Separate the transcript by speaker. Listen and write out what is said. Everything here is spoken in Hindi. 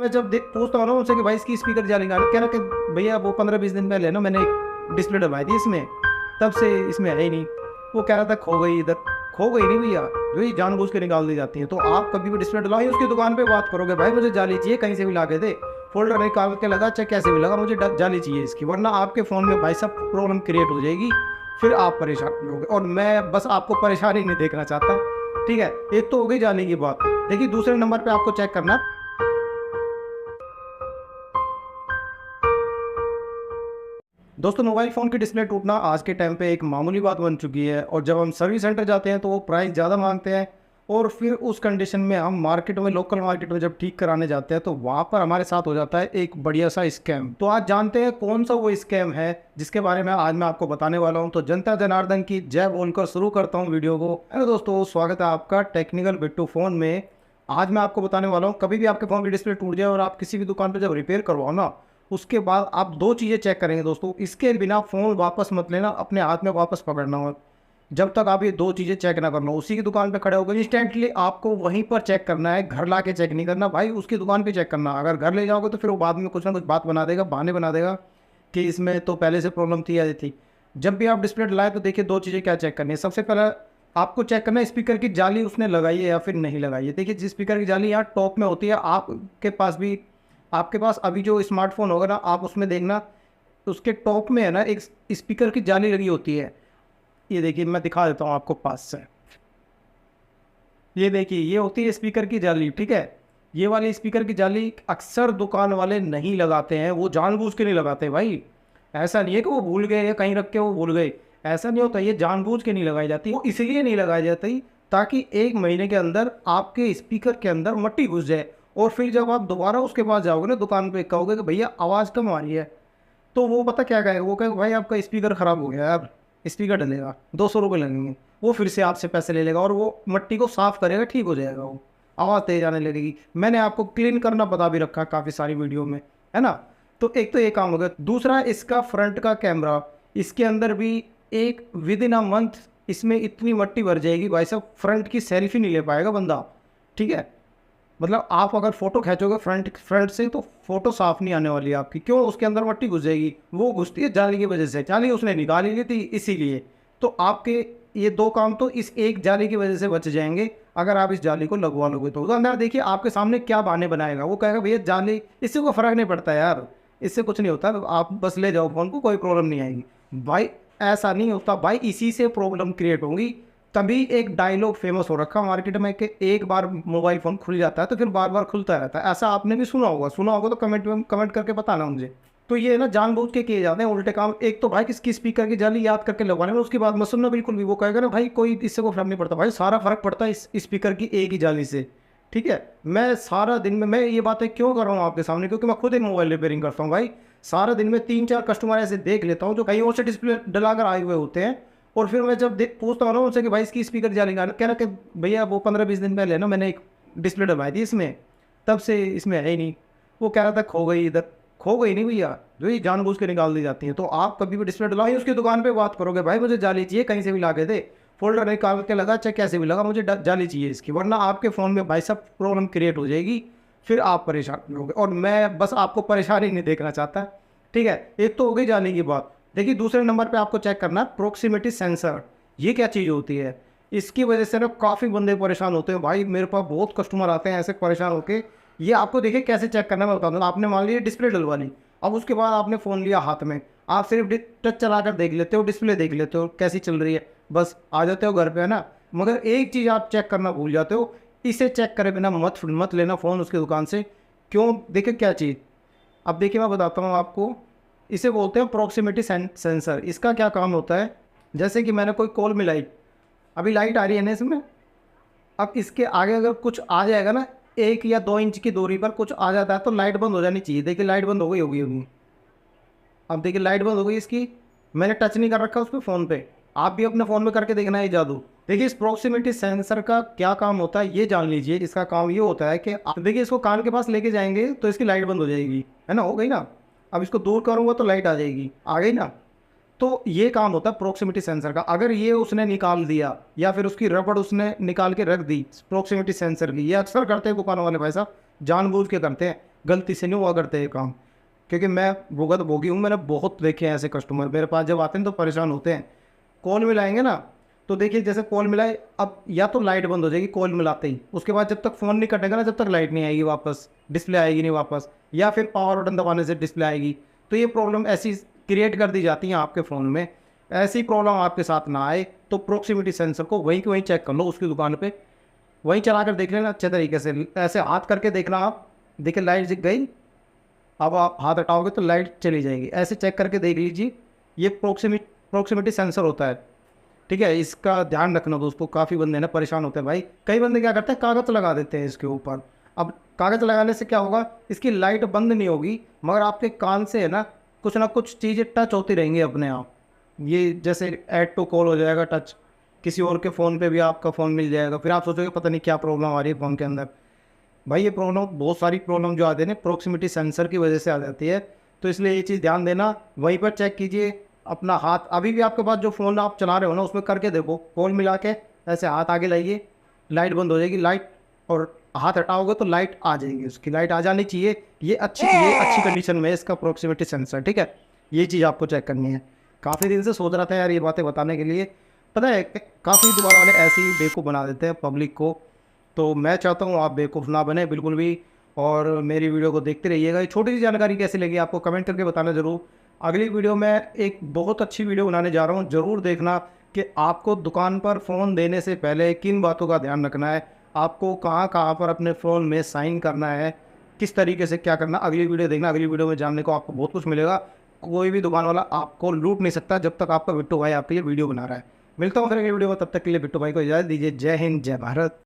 Speaker 1: मैं जब पूछता हूँ ना उनसे कि भाई इसकी स्पीकर जाली कहाँ है, कह रहा कि भैया वो 15-20 दिन पहले ना मैंने एक डिस्प्ले डलवाई थी इसमें, तब से इसमें है ही नहीं। वो कह रहा था खो गई इधर। खो गई नहीं भैया, जो ये जानबूझ के निकाल दी जाती है। तो आप कभी भी डिस्प्ले डलवाइए उसकी दुकान पे बात करोगे, भाई मुझे जाली चाहिए, कहीं से भी ला के दे, फोल्डर निकाल के लगा चाहे कैसे भी लगा, मुझे जाली चाहिए इसकी, वरना आपके फ़ोन में भाई साहब प्रॉब्लम क्रिएट हो जाएगी, फिर आप परेशान होगे। और मैं बस आपको परेशानी नहीं देखना चाहता, ठीक है। एक तो हो गई जाली की बात। देखिए दूसरे नंबर पे आपको चेक करना है। दोस्तों मोबाइल फ़ोन की डिस्प्ले टूटना आज के टाइम पे एक मामूली बात बन चुकी है, और जब हम सर्विस सेंटर जाते हैं तो वो प्राइस ज़्यादा मांगते हैं, और फिर उस कंडीशन में हम मार्केट में, लोकल मार्केट में जब ठीक कराने जाते हैं तो वहाँ पर हमारे साथ हो जाता है एक बढ़िया सा स्कैम। तो आज जानते हैं कौन सा वो स्कैम है जिसके बारे में आज मैं आपको बताने वाला हूँ। तो जनता जनार्दन की जय बोलकर शुरू करता हूँ वीडियो को। हेलो दोस्तों, स्वागत है आपका टेक्निकल बिट्टू फ़ोन में। आज मैं आपको बताने वाला हूँ, कभी भी आपके फ़ोन की डिस्प्ले टूट जाए और आप किसी भी दुकान पर जब रिपेयर करवाओ ना, उसके बाद आप दो चीज़ें चेक करेंगे दोस्तों। इसके बिना फ़ोन वापस मत लेना, अपने हाथ में वापस पकड़ना हो जब तक आप ये दो चीज़ें चेक ना करना। उसी की दुकान पे खड़े होकर इंस्टेंटली आपको वहीं पर चेक करना है, घर ला के चेक नहीं करना भाई, उसकी दुकान पे चेक करना। अगर घर ले जाओगे तो फिर वो बाद में कुछ ना कुछ बात बना देगा, बहाने बना देगा कि इसमें तो पहले से प्रॉब्लम थी या थी। जब भी आप डिस्प्ले लाए तो देखिए दो चीज़ें क्या चेक करनी है। सबसे पहले आपको चेक करना है स्पीकर की जाली उसने लगाई है या फिर नहीं लगाई है। देखिए जिस स्पीकर की जाली यहाँ टॉप में होती है, आपके पास अभी जो स्मार्टफोन होगा ना, आप उसमें देखना उसके टॉप में है ना एक स्पीकर की जाली लगी होती है। ये देखिए मैं दिखा देता हूँ आपको पास से। ये देखिए ये होती है स्पीकर की जाली, ठीक है। ये वाली स्पीकर की जाली अक्सर दुकान वाले नहीं लगाते हैं, वो जानबूझ के नहीं लगाते भाई। ऐसा नहीं है कि वो भूल गए या कहीं रख के वो भूल गए, ऐसा नहीं होता। ये जानबूझ के नहीं लगाई जाती, वो इसलिए नहीं लगाई जाती ताकि 1 महीने के अंदर आपके स्पीकर के अंदर मट्टी घुस जाए, और फिर जब आप दोबारा उसके पास जाओगे ना दुकान पे, कहोगे कि भैया आवाज़ कम आ रही है, तो वो पता क्या कहेगा, वो कहेगा भाई आपका स्पीकर ख़राब हो गया यार, स्पीकर डलेगा, 200 रुपये लगेंगे। वो फिर से आपसे पैसे ले लेगा और वो मट्टी को साफ़ करेगा, ठीक हो जाएगा, वो आवाज़ तेज आने लगेगी। मैंने आपको क्लीन करना बता भी रखा काफ़ी सारी वीडियो में, है ना। तो एक तो ये काम हो गया। दूसरा इसका फ्रंट का कैमरा, इसके अंदर भी एक विद इन अ मंथ इसमें इतनी मट्टी भर जाएगी भाई साहब, फ्रंट की सेल्फी नहीं ले पाएगा बंदा, ठीक है। मतलब आप अगर फ़ोटो खींचोगे फ्रंट से तो फ़ोटो साफ़ नहीं आने वाली है आपकी। क्यों? उसके अंदर मट्टी घुस जाएगी, वो घुसती है जाली की वजह से, जाली उसने निकाली ली थी इसीलिए। तो आपके ये दो काम तो इस एक जाली की वजह से बच जाएंगे अगर आप इस जाली को लगवा लोगे तो। अंदर देखिए आपके सामने क्या बहाने बनाएगा, वो कहेगा भैया जाली, इससे कोई फ़र्क नहीं पड़ता यार, इससे कुछ नहीं होता, आप बस ले जाओ फ़ोन को, कोई प्रॉब्लम नहीं आएगी। भाई ऐसा नहीं होता भाई, इसी से प्रॉब्लम क्रिएट होंगी। तभी एक डायलॉग फेमस हो रखा मार्केट में कि एक बार मोबाइल फ़ोन खुल जाता है तो फिर बार बार खुलता रहता है। ऐसा आपने भी सुना होगा तो कमेंट करके बताना मुझे। तो ये ना जानबूझ के किए जाते हैं उल्टे काम। एक तो भाई किसकी स्पीकर की जाली याद करके लगवाने में, उसकी बात मत सुनना बिल्कुल भी। वो कहेगा ना भाई कोई इससे कोई फर्क नहीं पड़ता, भाई सारा फर्क पड़ता है इस स्पीकर की एक ही जाली से, ठीक है। मैं सारा दिन में मैं ये बातें क्यों कर रहा हूँ आपके सामने, क्योंकि मैं खुद एक मोबाइल रिपेयरिंग करता हूँ भाई। सारा दिन में 3-4 कस्टमर ऐसे देख लेता हूँ जो कहीं और से डिस्प्ले डलाकर आए हुए होते हैं, और फिर मैं जब पूछता हूँ ना उनसे कि भाई इसकी स्पीकर जाली कहाँ है, कह रहा कि भैया वो 15-20 दिन पहले ना मैंने एक डिस्प्ले डलवाई थी इसमें, तब से इसमें है ही नहीं। वो कह रहा था खो गई इधर। खो गई नहीं भैया, जो ये जानबूझ के निकाल दी जाती हैं। तो आप कभी भी डिस्प्ले डलवाइए उसकी दुकान पे बात करोगे, भाई मुझे जाली चाहिए, कहीं से भी ला के दे, फोल्डर निकाल के लगा चाहे कैसे भी लगा, मुझे जाली चाहिए इसकी, वरना आपके फ़ोन में भाई सब प्रॉब्लम क्रिएट हो जाएगी, फिर आप परेशान होगे। और मैं बस आपको परेशानी नहीं देखना चाहता, ठीक है। एक तो हो गई जाली की बात। देखिए दूसरे नंबर पे आपको चेक करना है प्रॉक्सिमिटी सेंसर। ये क्या चीज़ होती है? इसकी वजह से ना काफ़ी बंदे परेशान होते हैं भाई, मेरे पास बहुत कस्टमर आते हैं ऐसे परेशान होके। ये आपको देखिए कैसे चेक करना है मैं बता दूँ। आपने मान लिया डिस्प्ले डलवा ली, अब उसके बाद आपने फ़ोन लिया हाथ में, आप सिर्फ टच चला कर देख लेते हो, डिस्प्ले देख लेते हो कैसी चल रही है, बस आ जाते हो घर पे, है ना। मगर एक चीज़ आप चेक करना भूल जाते हो, इसे चेक करे बिना मत लेना फ़ोन उसकी दुकान से। क्यों? देखिए क्या चीज़, अब देखिए मैं बताता हूँ आपको। इसे बोलते हैं प्रॉक्सिमिटी सेंसर। इसका क्या काम होता है, जैसे कि मैंने कोई कॉल मिलाई, अभी लाइट आ रही है ना इसमें, अब इसके आगे अगर कुछ आ जाएगा ना, 1 या 2 इंच की दूरी पर कुछ आ जाता है तो लाइट बंद हो जानी चाहिए। देखिए लाइट बंद हो गई होगी। अब देखिए लाइट बंद हो गई इसकी, मैंने टच नहीं कर रखा उस पर फ़ोन पे। आप भी अपने फ़ोन में करके देखना है जादू। देखिए इस प्रॉक्सिमिटी सेंसर का क्या काम होता है ये जान लीजिए। इसका काम ये होता है कि आप देखिए इसको कान के पास लेके जाएंगे तो इसकी लाइट बंद हो जाएगी, है ना, हो गई ना। अब इसको दूर करूँगा तो लाइट आ जाएगी, आ गई ना। तो ये काम होता है प्रॉक्सिमिटी सेंसर का। अगर ये उसने निकाल दिया या फिर उसकी रबड़ उसने निकाल के रख दी प्रॉक्सिमिटी सेंसर की, ये अक्सर करते हैं दुकानों वाले भाई साहब, जानबूझ के करते हैं। गलती से नहीं हुआ करते ये काम, क्योंकि मैं भुगत भोगी हूँ। मैंने बहुत देखे हैं ऐसे कस्टमर, मेरे पास जब आते हैं तो परेशान होते हैं। कॉल मिलाएंगे ना, तो देखिए जैसे कॉल मिलाए, अब या तो लाइट बंद हो जाएगी कॉल मिलाते ही, उसके बाद जब तक फ़ोन नहीं कटेगा ना, जब तक लाइट नहीं आएगी वापस, डिस्प्ले आएगी नहीं वापस, या फिर पावर बटन दबाने से डिस्प्ले आएगी। तो ये प्रॉब्लम ऐसी क्रिएट कर दी जाती है आपके फ़ोन में। ऐसी प्रॉब्लम आपके साथ ना आए तो प्रॉक्सिमिटी सेंसर को वहीं के वहीं चेक कर लो उसकी दुकान पे, वहीं चला कर देख लेना अच्छे तरीके से। ऐसे हाथ करके देखना आप, देखिए लाइट जग गई, अब आप हाथ हटाओगे तो लाइट चली जाएगी। ऐसे चेक करके देख लीजिए, ये प्रॉक्सिमिटी सेंसर होता है, ठीक है। इसका ध्यान रखना दोस्तों, काफ़ी बंदे ना परेशान होते हैं भाई। कई बंदे क्या करते हैं, कागज़ लगा देते हैं इसके ऊपर। अब कागज़ लगाने से क्या होगा, इसकी लाइट बंद नहीं होगी, मगर आपके कान से है ना कुछ चीज़ें टच होती रहेंगी अपने आप। ये जैसे ऐड टू कॉल हो जाएगा टच, किसी और के फ़ोन पे भी आपका फ़ोन मिल जाएगा, फिर आप सोचोगे पता नहीं क्या प्रॉब्लम आ रही है फ़ोन के अंदर। भाई ये प्रॉब्लम, बहुत सारी प्रॉब्लम जो आते हैं ना प्रॉक्सिमिटी सेंसर की वजह से आ जाती है। तो इसलिए ये चीज़ ध्यान देना, वहीं पर चेक कीजिए अपना हाथ। अभी भी आपके पास जो फ़ोन आप चला रहे हो ना, उसमें करके देखो, कॉल मिला के ऐसे हाथ आगे लाइए, लाइट बंद हो जाएगी, लाइट, और हाथ हटाओगे तो लाइट आ जाएगी, उसकी लाइट आ जानी चाहिए। ये अच्छी कंडीशन में है इसका प्रॉक्सिमिटी सेंसर, ठीक है। ये चीज़ आपको चेक करनी है। काफ़ी दिन से सोच रहा था यार ये बातें बताने के लिए, पता है काफ़ी दुकान वाले ऐसे ही बेवकूफ़ बना देते हैं पब्लिक को। तो मैं चाहता हूँ आप बेवकूफ़ ना बने बिल्कुल भी, और मेरी वीडियो को देखते रहिएगा। ये छोटी सी जानकारी कैसी लगी आपको कमेंट करके बताना ज़रूर। अगली वीडियो में एक बहुत अच्छी वीडियो बनाने जा रहा हूँ, ज़रूर देखना कि आपको दुकान पर फ़ोन देने से पहले किन बातों का ध्यान रखना है, आपको कहाँ कहाँ पर अपने फ़ोन में साइन करना है, किस तरीके से क्या करना। अगली वीडियो देखना, अगली वीडियो में जानने को आपको बहुत कुछ मिलेगा। कोई भी दुकान वाला आपको लूट नहीं सकता जब तक आपका बिट्टू भाई आपके लिए वीडियो बना रहा है। मिलता हूँ फिर अगली वीडियो में, तब तक के लिए बिट्टू भाई को इजाज़त दीजिए। जय हिंद, जय भारत।